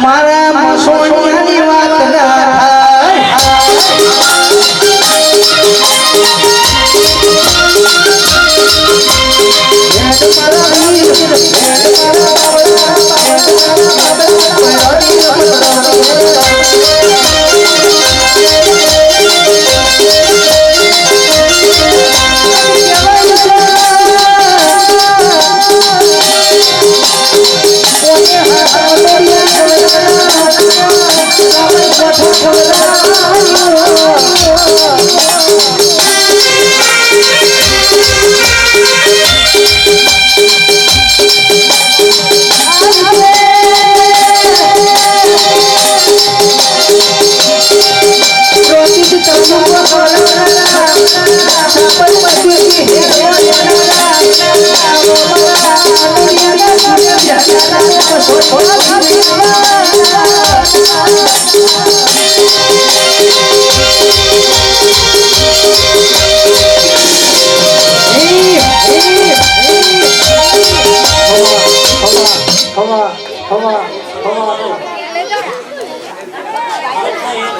મારા સોનિયાની વાત ના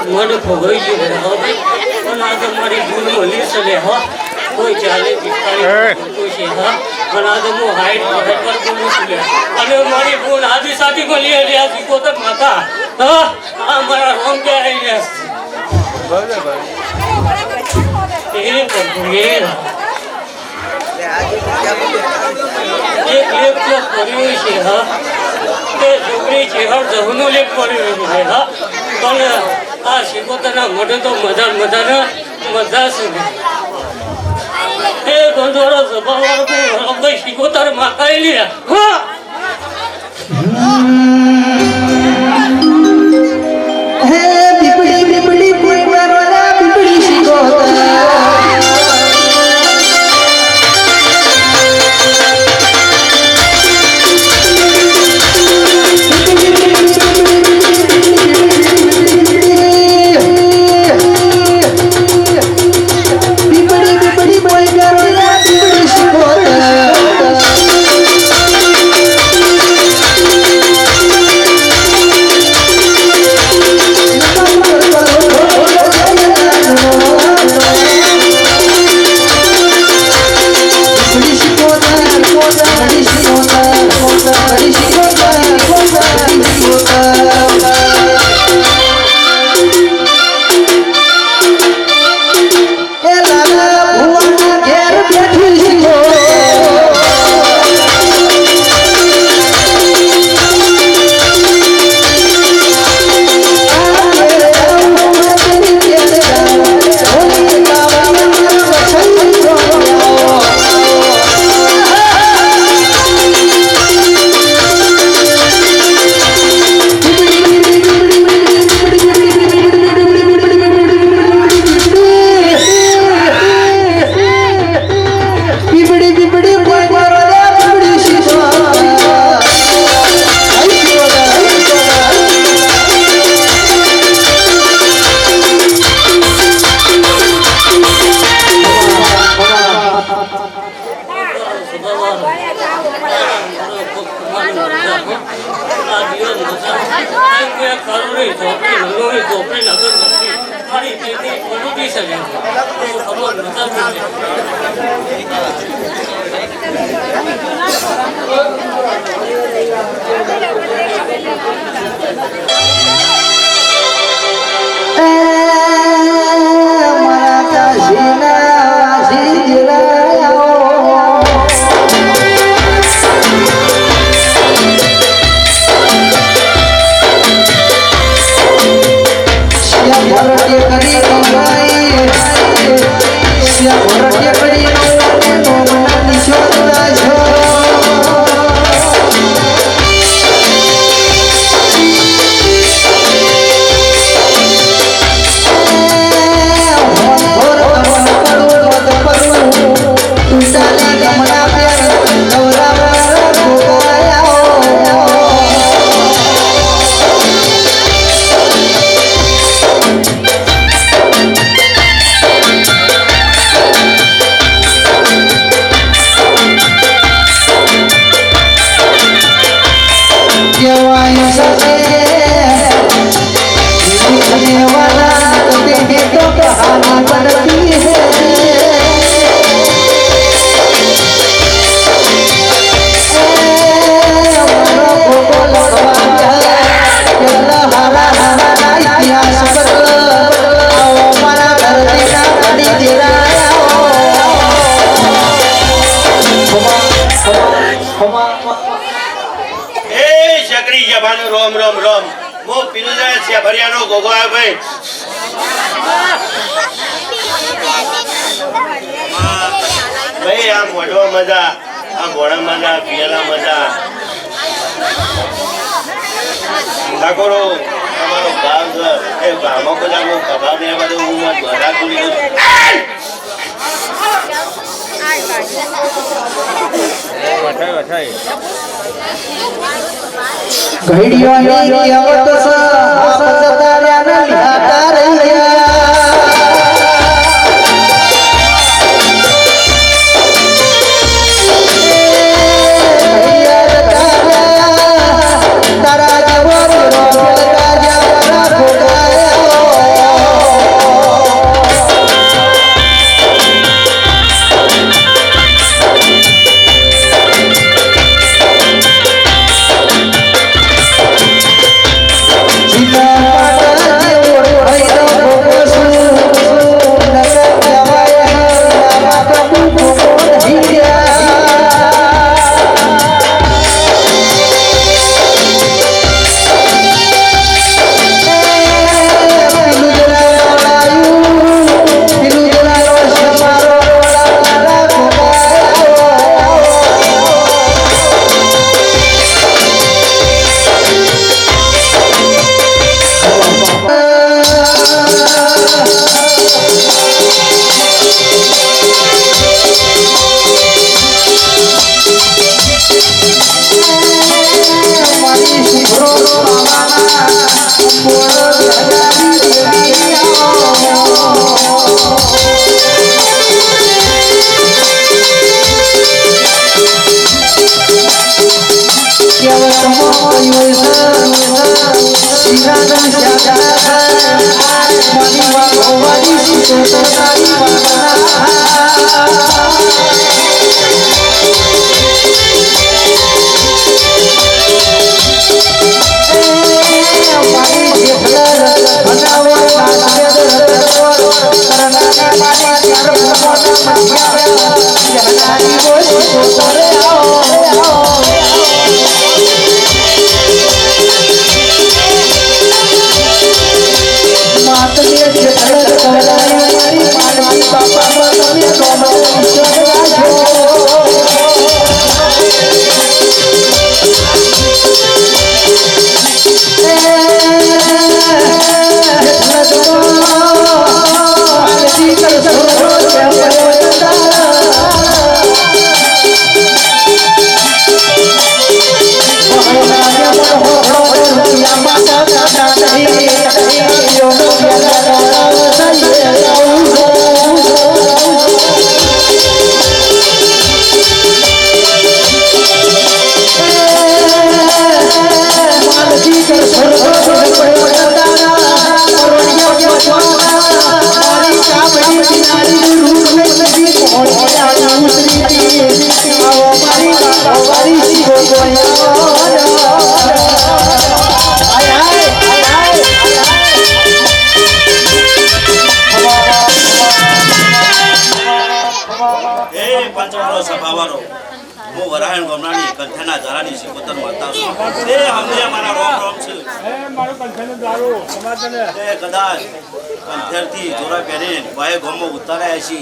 મને ખોવાઈ ગયું પણ આ તો મારી ભૂલ મળી શકે હા કોઈ ચાલે કોઈ છે હા પણ આ તો હું હાઈટ પર બોલું છું અને મારી ભૂલ આદિ સાથી મળી હતી આ સિકોતર માતા હા આ મારા રોમ કે આવી ગયા એ પ્રભુ એક લેખ તો કર્યું છે હા તે છોકરી છે હર જહુનું લેખ કર્યું છે હા પણ આ સિકોતરના મોઢે તો મજા છે એ ગંધોળો સ્વભાવ સિકોતર માકાઈ હા મારા કાશીના વાસી જીરાયો શ્યામ ભરતીય કરી કમાઈ શ્યામ ભરતીય કરી નો મના નિશોદા છો રોમ રોમ રોમ મો પીલું છે ભરિયાનો ગોગો આ ભાઈ ભાઈ આ મોઢો મજા આ મોડા મજા પિયાલા મજા ઠાકોરો તમારો ગામ છે એ ગામો બધા હું કબાબ ને બધું હું દ્વારા કુલી ઘડીઓની આવત સ આપ જતાર્યા ને લ્યાતા રહ્યા તારા જેવો રોગતા જા એ પંચવાળો સભાવાળો હું વરાહણ ગમરાની કંઠાના ધારાની સિકોતર માતા છું એ અમને મારા રોમ રોમ છે એ કદાચ કંઠેરથી જોરા પહેરીને ભાઈ ગમો ઉતાર્યા છે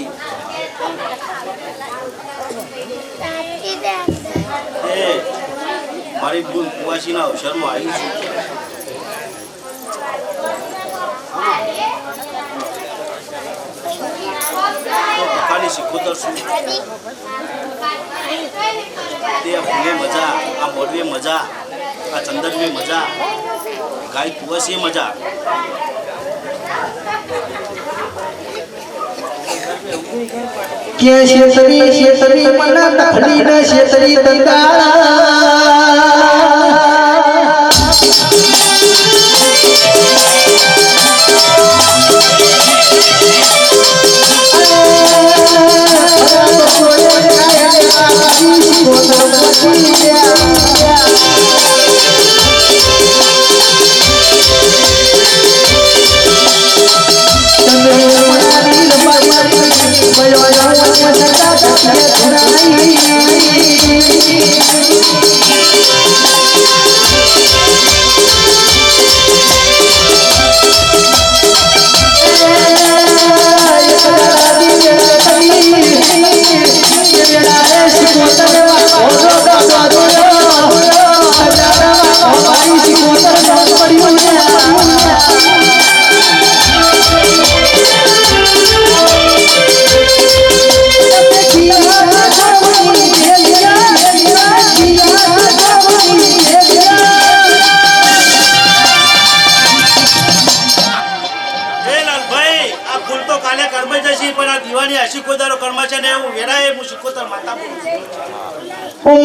એ મારી ભૂલ કુવાસીના અવસરમાં આવી છું પપ્પાની સિકોતર છું તે ફૂલે મજા આ મોડવે મજા આ ચંદનવે મજા ગાય કુવાસી મજા કે શેતરી મને તખડી ને શેતરી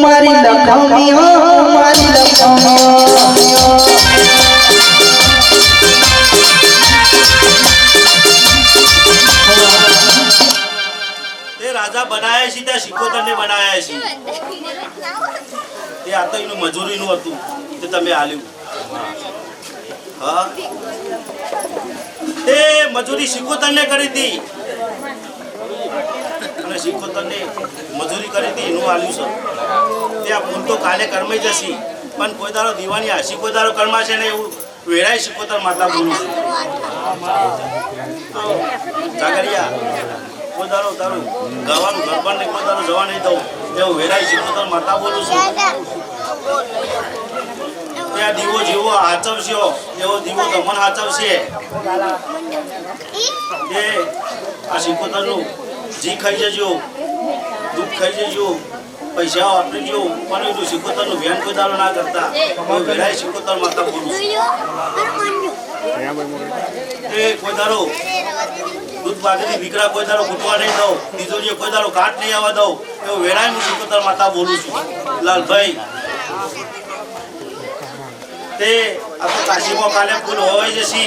મારી લખમી હો મારી લખમી તે રાજા બનાયા છે ત્યાં સિકોતરને બનાયા છે તે આ તો એનું મજૂરીનું હતું તે તમે આલ્યું હા તે મજૂરી સિકોતરને કરી હતી અને સિકોતરને મજૂરી કરી હતી એનું આલ્યું છે તે આ ભૂલ તો કાલે કર્મે જશે પણ કોઈ દારો દીવાની હાસી કોઈ દારો કર્મા છે ને એવું વેરાય સિકોતર માતા બોલું છું તો જાગરિયા કોઈ દારો તારું ગાવાનું ગરબા ને કોઈ દારો જવા નહીં દઉં એવું વેરાય સિકોતર માતા બોલું છું ત્યાં દીવો જેવો હાચવશો એવો દીવો તમને હાચવશે એ આ સિકોતરનું જી ખાઈ જજો દૂધ ખાઈ જજો પૈસા વાપરી જો પણ એનું સિકોતરનું ધ્યાન કોઈ દાડો ના કરતા વેરાય સિકોતર માતા બોલું એ કોઈ દાડો દૂધ બાગરી દીકરા કોઈ દાડો ઘૂંટવા નહીં દઉં તિજોરીએ કોઈ દાડો કાટ નહીં આવવા દઉં એવું વેરાય હું સિકોતર માતા બોલું છું લાલભાઈ તે આ તો કાશીમાં કાલે ફૂલ હોય જશે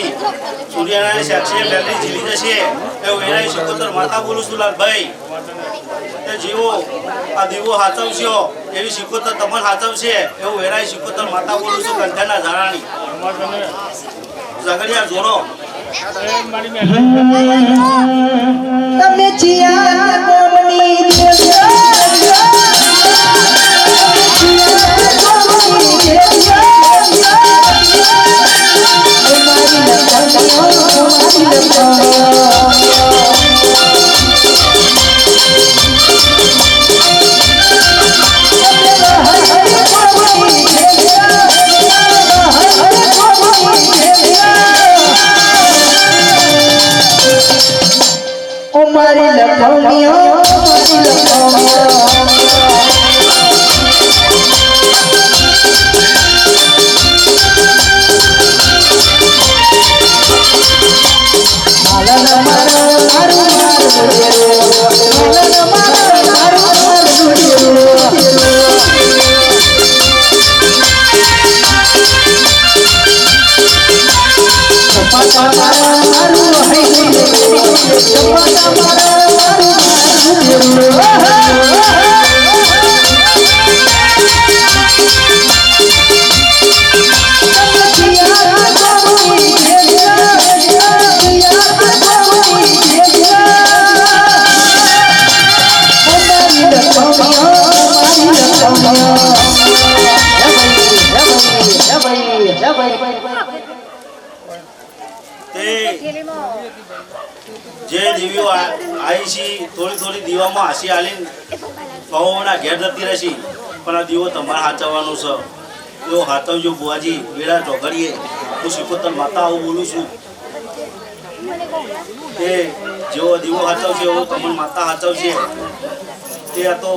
સૂર્યનારાયણ સાક્ષીએ મેલડી ઝીલી જશે એવું વેરાય સિકોતર માતા બોલું છું લાલભાઈ તે જીવો આ દીવો હાચવશો એવી સિકોતર તમને હાચવશે એવું વેરાય સિકોતર માતા બોલું છું કંઠાના ધારાની ઝઘડિયા જોડો તમે ચિયા કોમની મારી લખમી હો મારી લખમી તે જે દેવીઓ આવી છે થોડી થોડી દીવામાં હાસી હાલીને પવનના ઘેર જતી રહેશે પણ આ દીવો તમારે સાચવવાનો છે એવો હાથવજો બુઆજી વેળા ઢોકરીએ હું શિકોતર માતા આવું બોલું છું તે જેવો દીવો હાચવશે એવો તમને માતા હાચવશે તે આ તો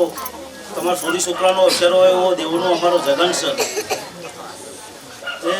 તમારા સોરી છોકરાનો અક્ષર હોય એવો દેવનો અમારો જગન છે તે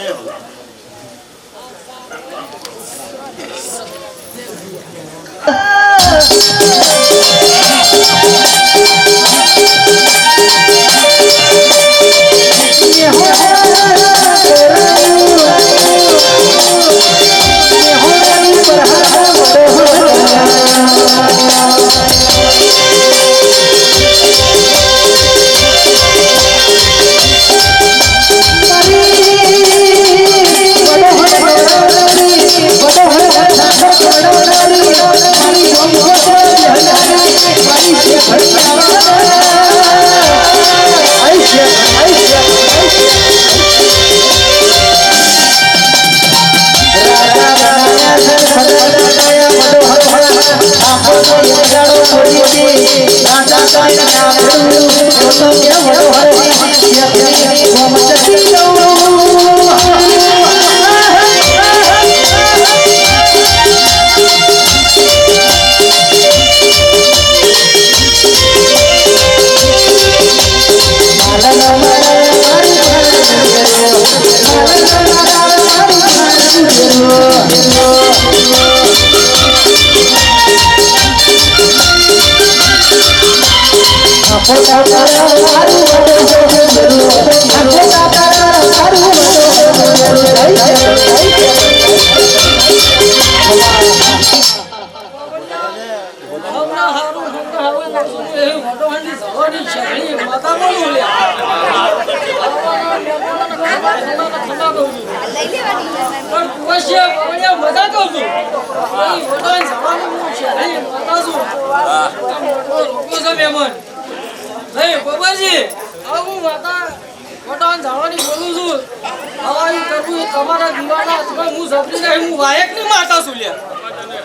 તમારા દીવાના હું સપરી નહીં હું વાયકની માતા છું લ્યા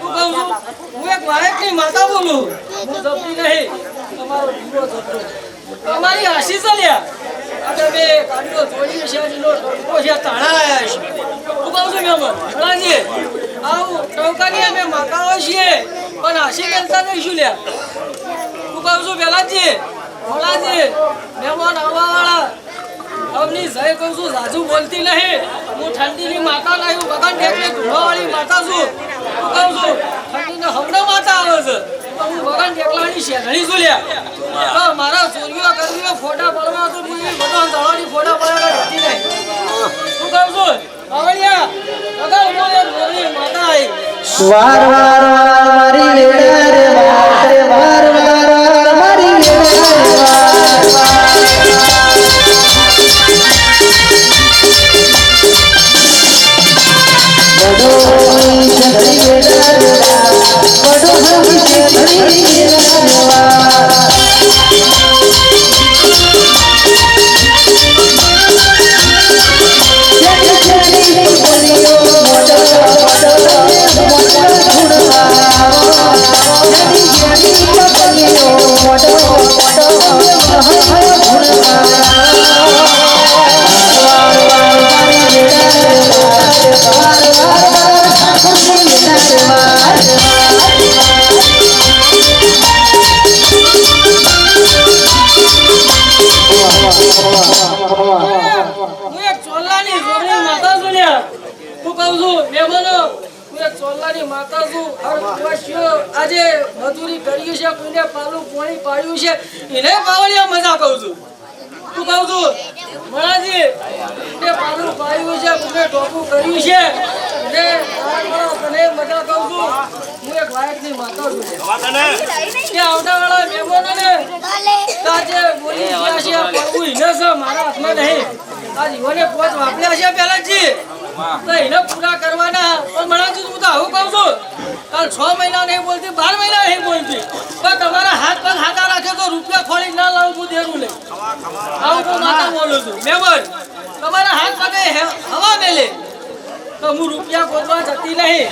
હું કહું છું હું એક વાયકની માતા બોલું હું સપરી નહીં તમારો દીવો સપરો તમારી આશી છે લ્યા આજે બે કાઢો જોડી છે જીનો ટકો છે તાણા આયા છે હું કહું છું મેમન રાજી આવું ટોકાની અમે માતાઓ છીએ પણ આશી કરતા નહીં શું લ્યા હું કહું છું પેલાજી ભોલાજી મહેમાન આવવાવાળા અમની જય કહું છું સાજુ બોલતી નહીં હું ઠંડીની માતા નહીં હું બગાન ટેકને ધોળાવાળી માતા છું હું કહું છું ઠંડીને હમણાં માતા આવે છે તો હું બગાન ટેકલાની શેરણી છું લ્યા મારા ચોરીઓ કરવીઓ ફોટા પાડવા તો બધા દવાની ફોટા પાડવા રહેતી નહીં હું કહું છું આવડિયા બગા ઉનો એક ધોળી માતા આવી વાર વાર મારી વેડા રે વાર વાર મારી વેડા આજે મજૂરી કર્યું છે કોઈને પાલું પાણી પાડ્યું છે એને પાવળિયા મજા કહું છું તું કહું છું મણાજી એને પાલું પાડ્યું છે કોઈને ટોપું કર્યું છે એને તને મજા કહું છું હું એક વાયકની માતા છું કે આવતાવાળા મહેમાનોને આજે બોલી ગયા છે પડવું એને છે મારા હાથમાં નહીં આ જીવોને પોચ વાપર્યા છે પહેલાજી તો એને પૂરા કરવાના પણ મણાજી હું તો આવું કહું છું કાલ 6 મહિના નહીં બોલતી 12 મહિના નહીં બોલતી પણ તમારા હાથ પગ હાથા રાખે તો રૂપિયા ખોલી ના લાવું હું દેરું લઈ આવું નહીં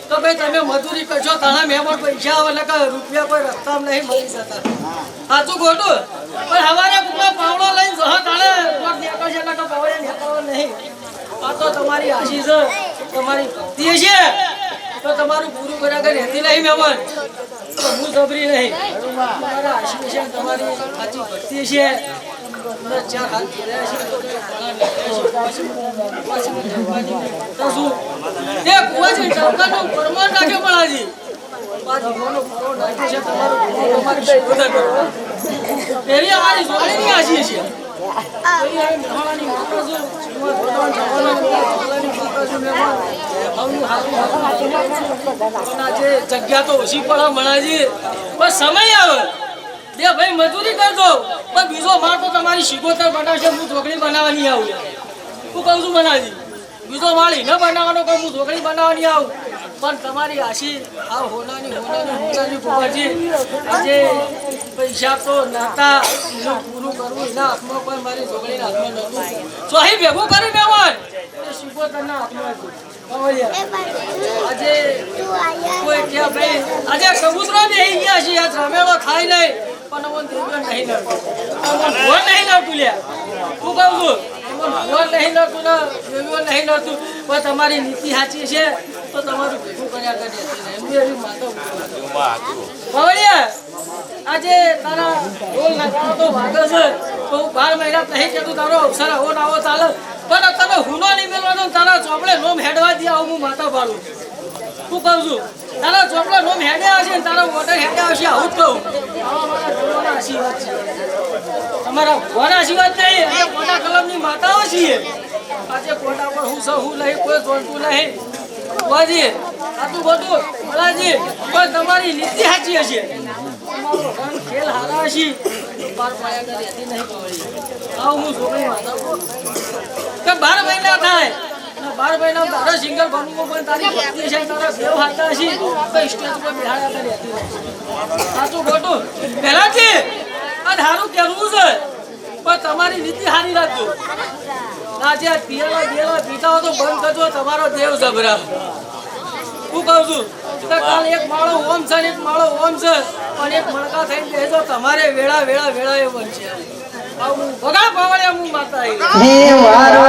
તો ભાઈ તમે મજૂરી કરશો તાણા મહેમાન પૈસા આવે એટલે કે રૂપિયા કોઈ રસ્તામાં નહીં મળી જતા સાચું ખોટું પણ હવારે પૂરો પાવડો લઈને જહો તાણે કોટ નીકળશે એટલે કે પાવડે નીકળવા નહીં આ તો તમારી આશીષ તમારી ભક્તિ છે તો તમારું પૂરું કર્યા કરી રહેતી નહીં મહેમાન તો હું જબરી નહીં તમારા આશીષ છે તમારી સાચી ભક્તિ છે ચાર હાથ ફેર્યા છે તો શું તે કુવાજી ચૌકાનું પરમાન રાખે પડાજી આ જીવવાનો પૂરો નાખ્યો છે તમારું તમારી શોધા કરો એવી અમારી જોડીની આશીષ છે જગ્યા તો ઓછી પડે મણાજી પણ સમય આવે બે ભાઈ મજૂરી કરજો પણ બીજો માળ તો તમારી શિકોતર બનાવશે હું ઢોકળી બનાવવાની આવું હું કહું છું મનાજી બીજો માળ ન બનાવવાનો કે હું ઢોકળી બનાવવાની આવું પણ તમારી આશી આ હોનાની કુંવરજી આજે પૈસા તો નહોતા એનું પૂરું કરવું એના હાથમાં પણ મારી ઢોકળીના હાથમાં નહોતું તો અહીં ભેગું કરી મહેમાન એ શિકોતરના હાથમાં હતું આજે કોઈ ક્યાં ભાઈ આજે કબૂતરો બેહી ગયા છે આ રમેલો ખાઈ નહીં પણ અમન દેવ્યો નહીં લડતું અમન ભોર નહીં લડતું લ્યા હું કહું છું અમન ભોર નહીં લડતું ને દેવ્યો નહીં લડતું પણ તમારી નીતિ સાચી છે તો તમારું ભેગું કર્યા કરી હતી એમની એવી માતા ભવળિયા આજે તારા ઢોલ નગારો તો વાગે છે તો હું 12 મહિના નહીં કહેતું તારો અવસર આવો ના આવો ચાલે પણ તને હુનો નહીં મેળવાનો તારા ચોપડે નોમ હેડવા દે આવું હું માતા પાડું હું કહું છું તારા ચોપડે નોમ હેડે આવશે ને તારા વોટર હેડે આવશે આવું જ કહું આવા મારા જોવાના આશીર્વાદ છે તમારા ભગવાન આશીર્વાદ નહીં અને કોટા કલમની માતાઓ છીએ આજે કોટા પર હું સહુ નહીં કોઈ જોડતું નહીં વાજી આટલું બધું ભલાજી પણ તમારી નીતિ સાચી હશે ખેલ હારા હશે બાર પાયા કરી નહીં પડી આવું હું છોકરી માતા કે 12 મહિના થાય 12 મહિના તારો સિંગલ બનવું પણ તારી ભક્તિ છે તારા દેવ હાથા હશે તો સ્ટેજ પર બેહાડા કરી હતી સાચું ખોટું પહેલાથી આ ધારું કેવું છે પણ તમારી નીતિ હારી રાખજો આજે પીએલા પીતા હો તો બંધ કરજો તમારો દેવ જબરા હું કહું છું તો કાલ એક માળો ઓમ છે ને એક માળો ઓમ છે પણ એક મણકા થઈને બેસો તમારે વેળા એ બનશે આવું ભગા પાવળે હું માતા આવી હે વાર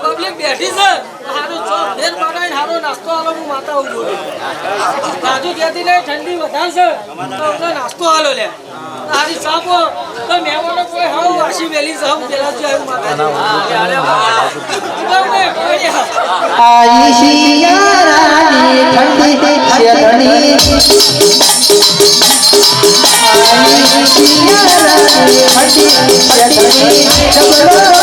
પબ્લિક બેઠી છે હારો નાસ્તો આલો હું માતા આવું બોલું રાજુ કહેતી નહીં ઠંડી વધારશે તો અમને નાસ્તો હાલો લે તારી સાપો તો મહેમાનો કોઈ હાવ વાસી વેલી સાવ પેલા જો આવ્યું માતાજી आई शियारानी ठंडी शहनी आई शियारानी ठंडी शहनी डबलो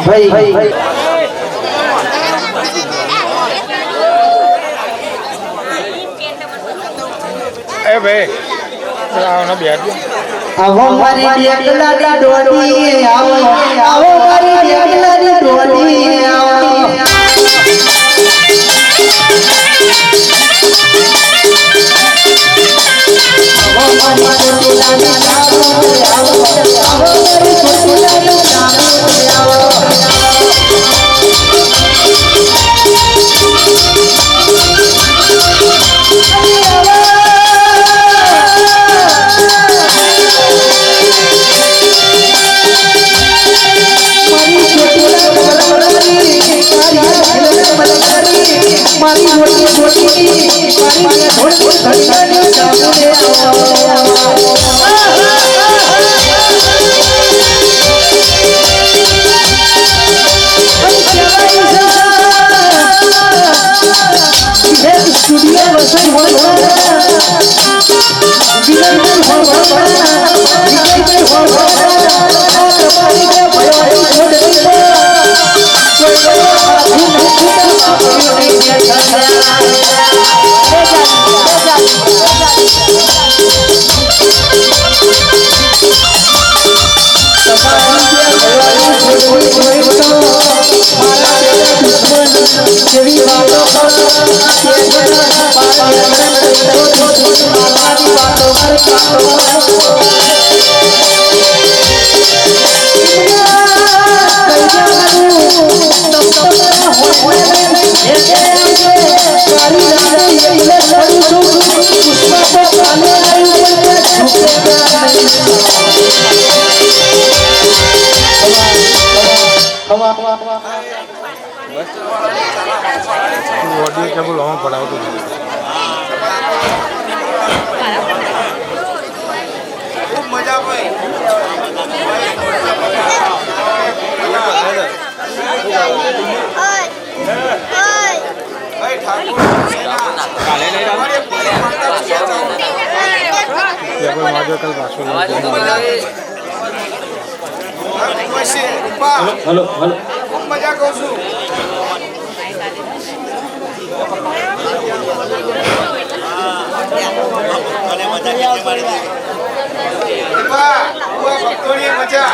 भाई ए भाई आओ ना बैठ आवो मारी डेगलारी डोली आवो आवो मारी डेगलारी डोली आवो आवो मारी डेगलारी आवो आवो आवो मारी डेगलारी आवो मारी छोटी छोटी मारी छोटी छोटी सामने स्टूडियो वसई हो ऑडियो केबल हम पड़ाओ तो ખૂબ મજા ભાઈ केबल माजो कल पाछो હલો હલો ખૂબ મજા કહું છું મને મજા કેટલી મારી દીધી ભક્તોની મજા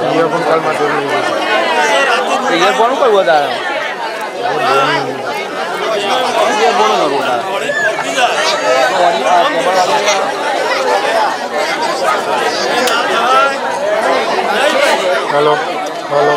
ઇયરફોન કાલમાં જોયું ઇયરફોન ઉપર વધારે hello hello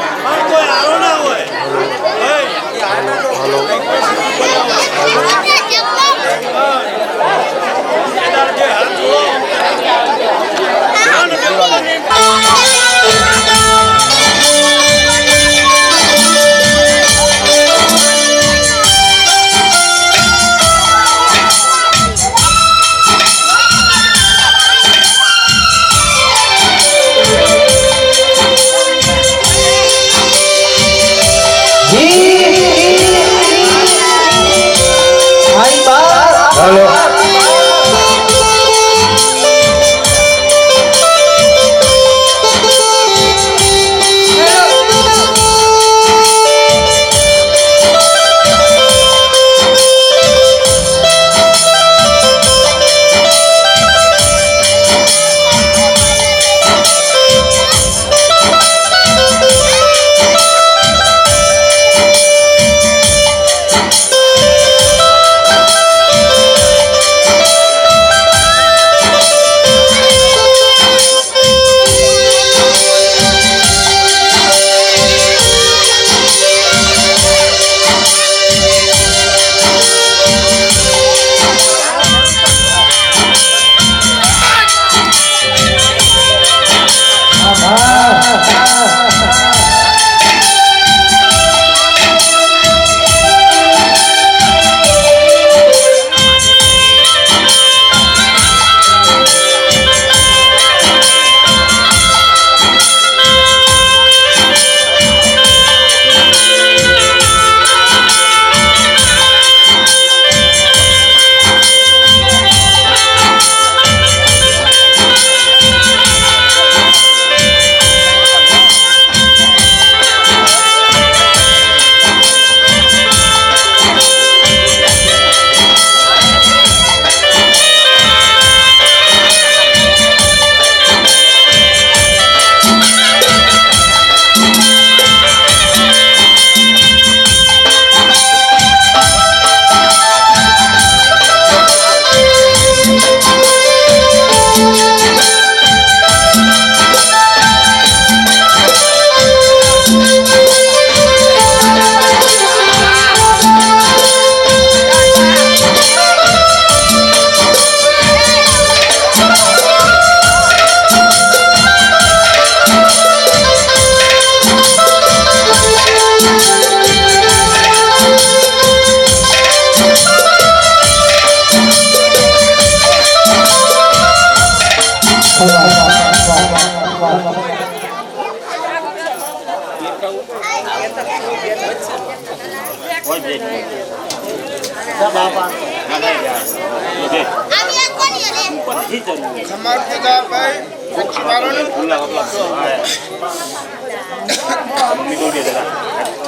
Hãy subscribe cho kênh Ghiền Mì Gõ để không bỏ lỡ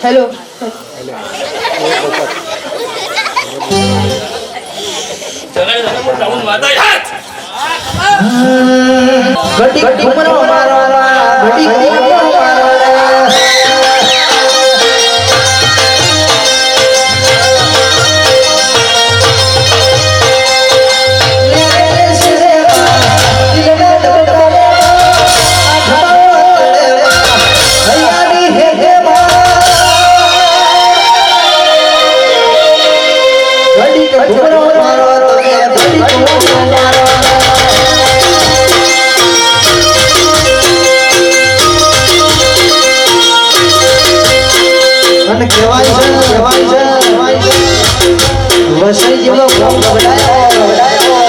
hello ઘટી ઘુમરો મારો ઘટી ઘુમરો મારો વસઈ જેવો ભોગ બબડાયો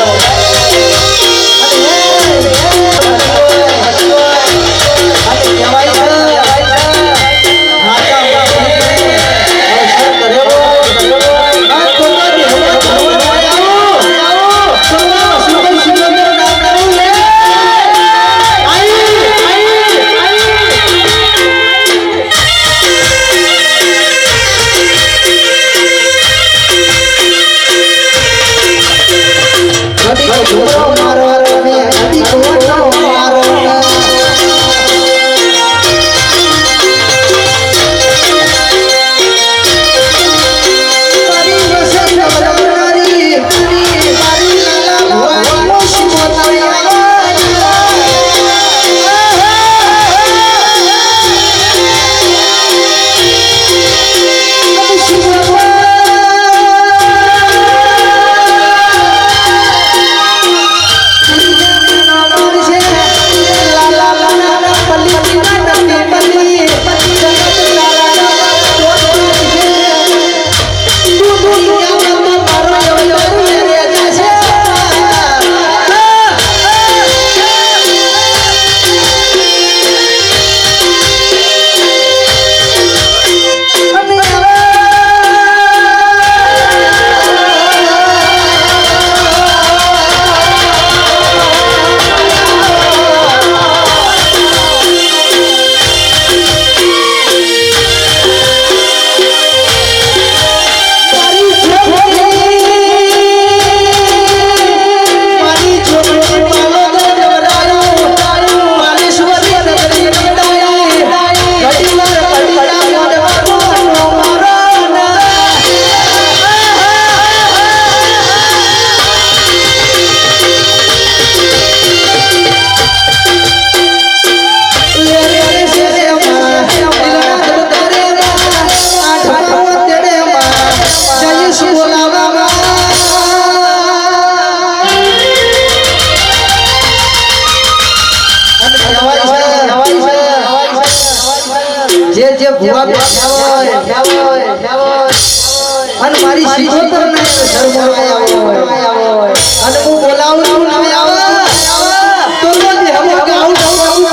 ભુવા અને મારી શિકોતર ને ધર્મ આવ્યો અને હું બોલાવું છું ને આવા તો હમ ગાઉં પડે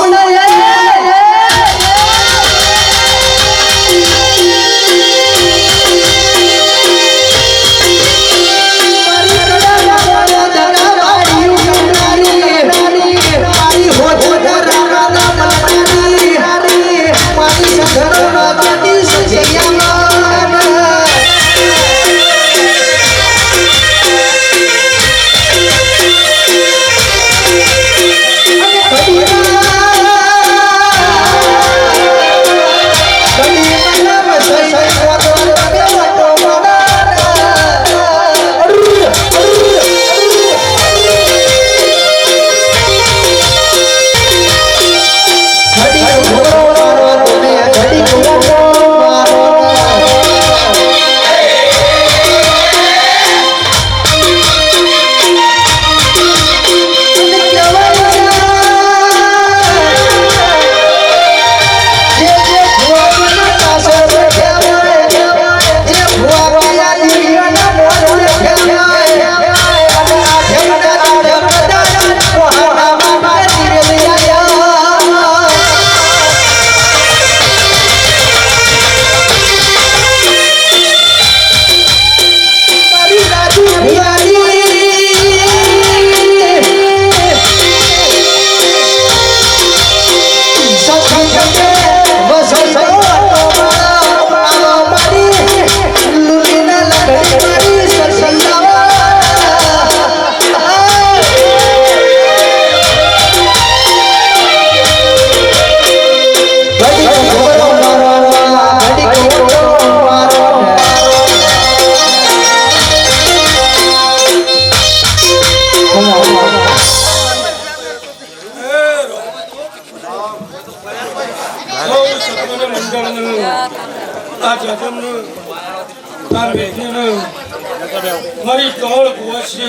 મારી કમળ ભુવા છે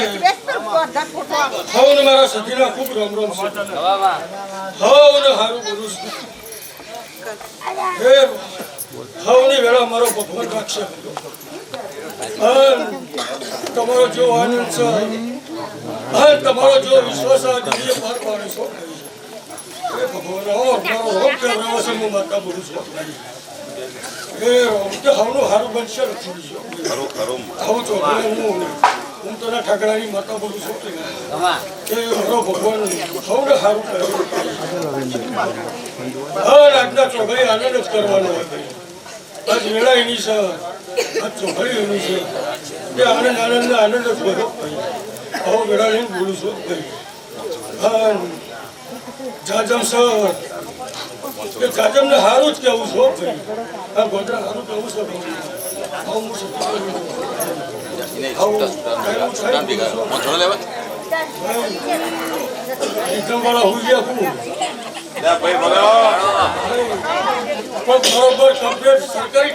હવને મારા સતીના ખૂબ રામ રામ છે હવને હારું બોલું છું હે હવની વેળા મારો ભગવાન રાખશે તમારો જો આનંદ છે તમારો જો વિશ્વાસ આ દિવ્ય પાર પાડે છો હે ભગવાન મારો રોગ કરાવો છે હું માતા બોલું છું હવનું હારું બનશે આવું છો હું તને ઠાકરાની માતા બોલું છું કે મારો ભગવાન સૌને સારું કર્યું આજના ચોઘડી આનંદ જ કરવાનો આજ વેળા એની છે આજ ચોઘડી એની છે એ આનંદ જ કર્યો આવો વેળા લઈને બોલું છું જાજમ સર એ જાજમને સારું જ કહેવું છું આ ગોધરા સારું કહેવું છે બરોબર કમ્પ્લીટ સરકારી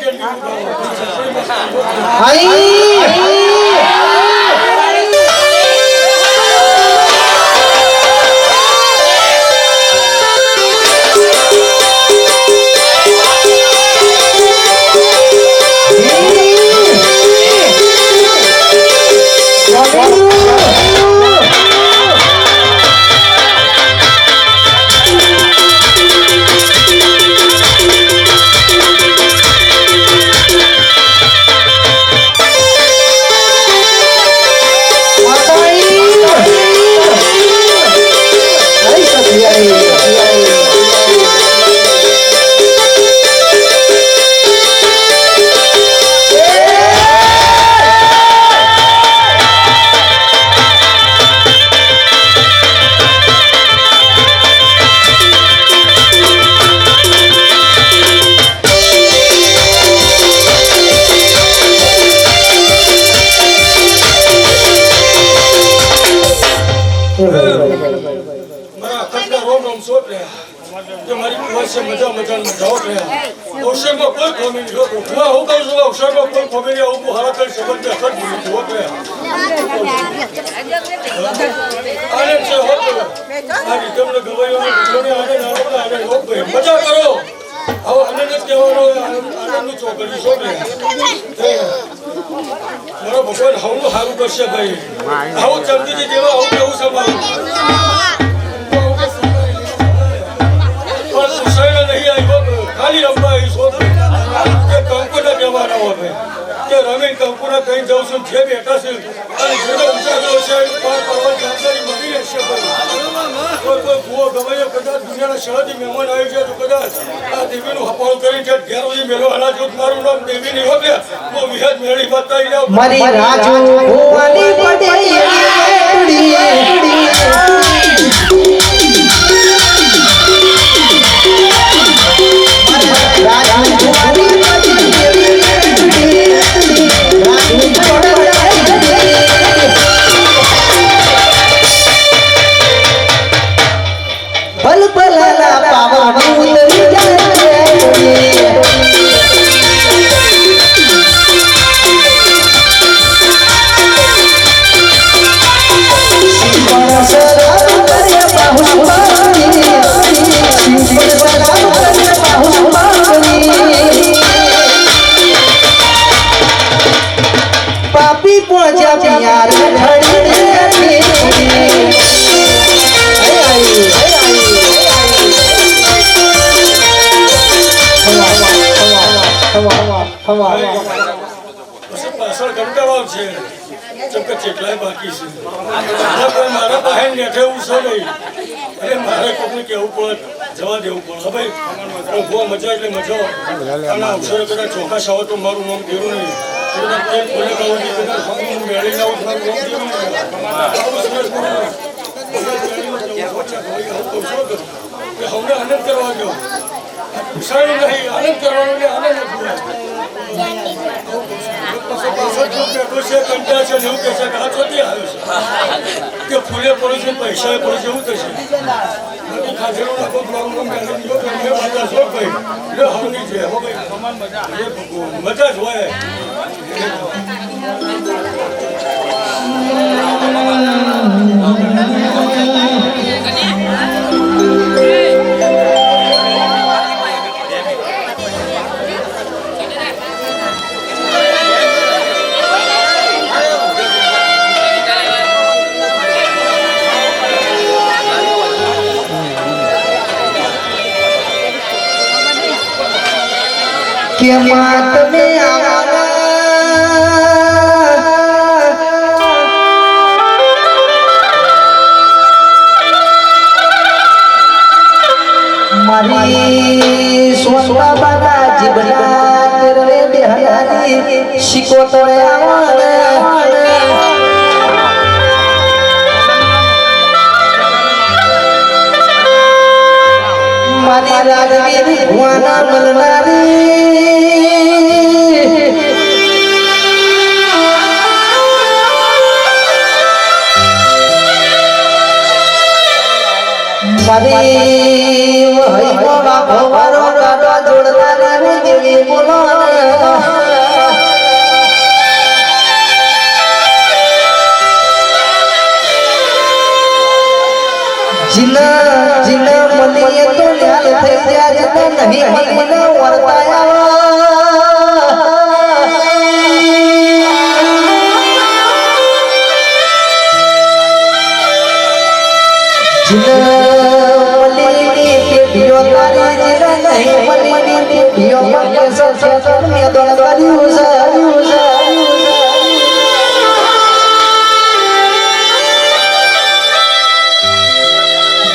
મજા કરો આવો આનંદ જ કહેવાનો આનંદની ચોકડી છો કે મારો ભગવાન હવનું સારું કરશે ભાઈ આવું ચમચી જેવો આવું કેવું સંભાળું પણ પૂછાય નહીં આવ્યો ખાલી રમવા આવી છો કે કંકુના કહેવાના હોય કે રમીન કંકુના કઈ જાઉં છું જે બેઠા છે અને જેનો ઉજાગરો છે પાર કરવાની જવાબદારી મળી રહેશે કોઈ ભૂવો ગવાયો કદાચ દુનિયાના શહેરથી મહેમાન આવી છે તો કદાચ આ દેવીનું હપાળું કરી છે ઘેર સુધી મેળો અનાજ મારું નામ દેવી નહીં હોતે હું વિહદ મેળી બતાવી જાઉં મારી રાજુ ભુવાની પડે પાપી પહોંચ્યા પ્યાર પાછળ ગમટાવાવ છે ચમકે કેટલાય બાકી છે મારા બહેન નેઠે એવું છે નહીં અરે મારે કોઈને કહેવું પડે જવા દેવું પડે ભાઈ બહુ મજા એટલે મજા અને અવસરો કદાચ ચોક્કસ આવે તો મારું નામ દેવું નહીં મેળી આવું મારું નામ દેવું હમને આનંદ કરવા દો ઉષાળી નહીં આનંદ કરવાનો ને આનંદ કે ફૂલે પડે છે પૈસા પડે છે એવું થશે મજા જ હોય કે માત મે મારી સોના બાના જીવના તેરે બેહનાની શિકોતરે મારી રાજવી ભુવાના મલનારી મારી વહી બોલા ભવારો ગાડો જોડનારી જેવી બોલો જીના જીના મલીએ તો ન્યાલ થઈ જાય તો નહીં મલીને વર્તાયા જીના મલીની પેઢીઓ તારી જીના નહીં મલીની પેઢીઓ મને સૌ મેં દોડવાર્યું છે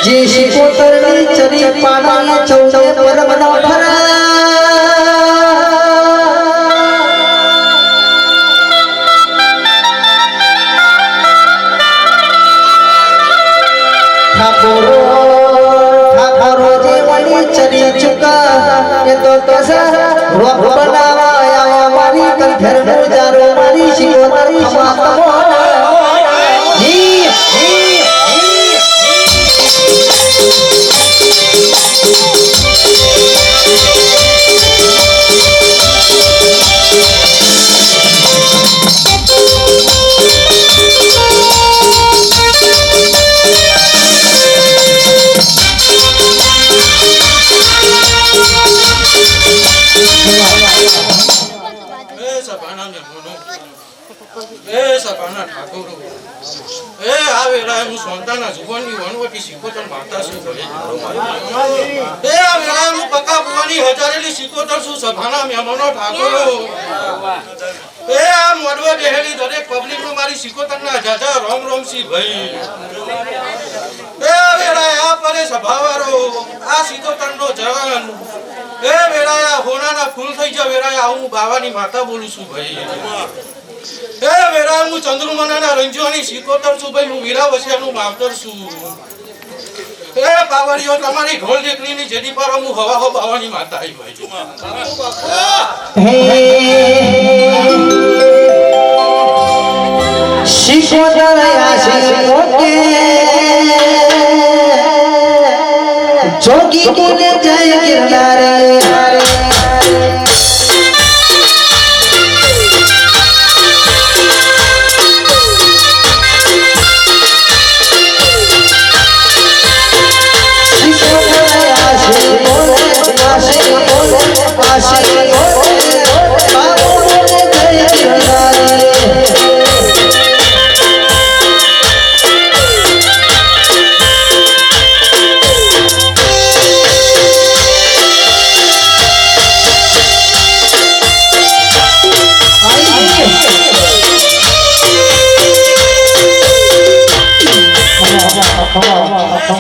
જે શિકોતરની ચરી પાના ચૌદે પરમનો ફરા ઠાકોરો જેવડી ચરી ચુકા એ તો કસા રોક બનાવાયા મારી કંઠરનું જારો મારી શિકોતરી સમાતમો એ સભાના ઠાકોરો એ આ વેળાએ હું સોંતાના જુવાનની વનવટી સિકોતર માતા છું ભાઈ એ આ વેળાએ હું પક્કા ભુવાની હજારેલી સિકોતર છું સભાના મહેમાનો ઠાકોરો એ આ મોડવા બેહેલી દરેક પબ્લિકનો મારી સિકોતરના જાજા રોમ રોમ સી ભાઈ એ આ વેળાએ આ પરે સભાવાળો આ સિકોતરનો જવાન એ વેળાએ આ હોનાના ફૂલ થઈ જા વેળાએ હું બાવાની માતા બોલું છું ભાઈ એ વેરા હું ચંદ્રમાના રંજોની સિકોતર છું ભાઈ હું વીરા વસિયાનું માવતર છું એ બાવળીઓ તમારી ઢોલ દીકરીની જેડી પર હું હવા હો બાવાની માતા આવી ભાઈ શિકોતર જોગી કોને જય ગિરનાર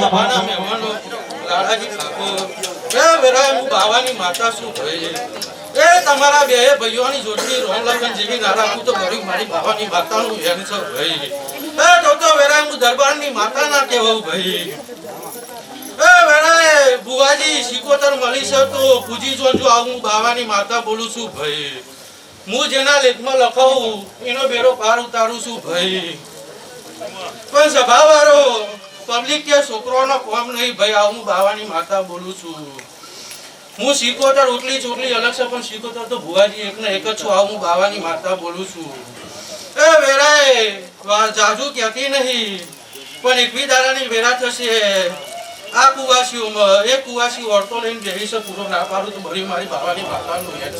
સભાના મહેમાનો લાડાજી ઠાકોર એ વેરા હું બાવાની માતા છું ભાઈ એ તમારા બે ભાઈઓની જોડની રોમ લખન જેવી ના રાખું તો ગરીબ મારી બાવાની માતાનું વેણ છે ભાઈ એ તો વેરા હું દરબારની માતા ના કહેવાઉં ભાઈ એ વેરા બુવાજી સિકોતર મળી છે તો પૂજી જોજો હું બાવાની માતા બોલું છું ભાઈ હું જેના લેખમાં લખાવું એનો બેરો પાર ઉતારું છું ભાઈ પણ સભાવાળો પબ્લિક કે છોકરોનો કોમ નહીં ભાઈ હું બાવાની માતા બોલું છું હું સિકોતર ઉટલી ચોટલી અલગ છે પણ સિકોતર તો ભુવાજી એકને એક જ છું હું બાવાની માતા બોલું છું એ વેરાએ જાજુ કહેતી નહીં પણ એકવી દાડાની વેરા થશે આ કુવાસીઓમાં એક કુવાસી ઓરતો લઈને બેહી છે પૂરો ના પાડું તો ભરી મારી બાવાની માતાનું યાદ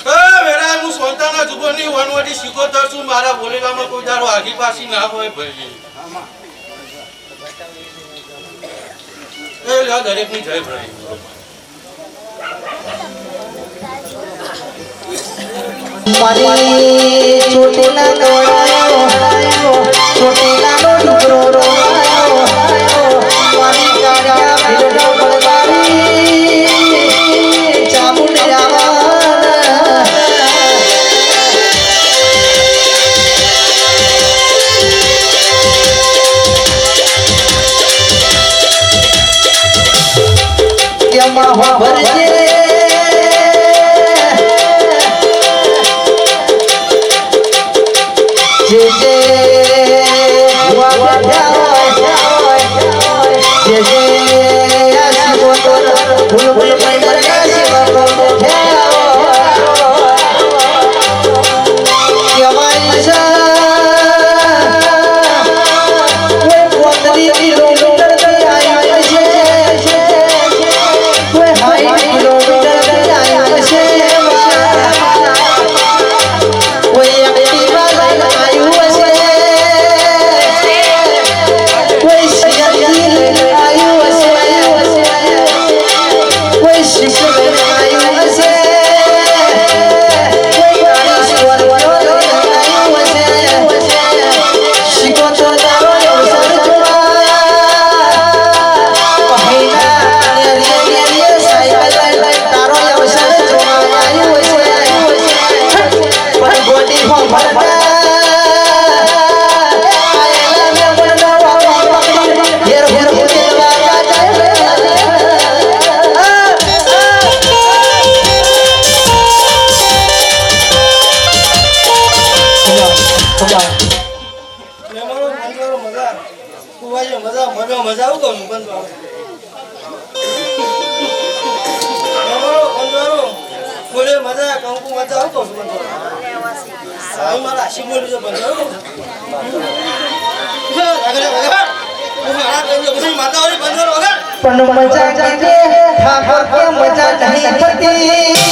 છે વેરા હું સોંતાના જુગોની વનવટી સિકોતર છું મારા બોલેલામાં કોઈ દાડો આગી પાછી ના હોય ભાઈ એ લ્યો દરેકની જય ભાઈ મારી ચોટીલા દોડાયો ચોટીલાનો ડુંગરો રોવાયો મારી કાળિયા ભીડો બળવારી ચામુંડિયા માં ભરજે જે જે હુઆ બેઠા જે જે આસી બોતર ભૂલ પૈદર કાસી બાબો કેવાય છે કોઈ પોતરી કિલોમીટર ગઈ આવી છે કોઈ 60 કિલોમીટર ગઈ આવી છે કોઈ એક્ટિવા લઈને આવ્યું હશે કોઈ સિગરેટ લઈને આવ્યું હશે કોઈ શીશો લઈને આવ્યું હશે કોઈ ગાડી સ્ટોર વાળો લઈને આવ્યું હશે સિકોતર દારો અવસર જોવા મહિના ને સાયકલ લઈને તારો અવસર જોવા આવ્યું હશે પણ ગોડી હો ભરતા આયલા મે બનવા પકડી ઘેર ઘેર દેવા મહેમાનો બંધવાળો મજા કુવાજી મજા આવું કહું બંધવાળો મહેમાનો બંધવાળો બોલે મજા કંકુ મજા આવું કહું બંધવાળો સાહેબ મારા આશી બોલું છે બંધવાળો માતાવાળી બંધવાળો વગર પણ મજા કે ઠાકોર કે મજા નહીં પડતી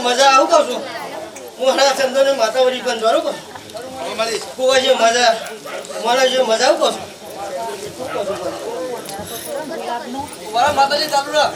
મજા આવું કહું છું હું હણા ચંદન માતાવરી પણ જોરું કહું કોઈ છે મજા મને જે મજા આવું કહું છું માતાજી ચાલુ રાખ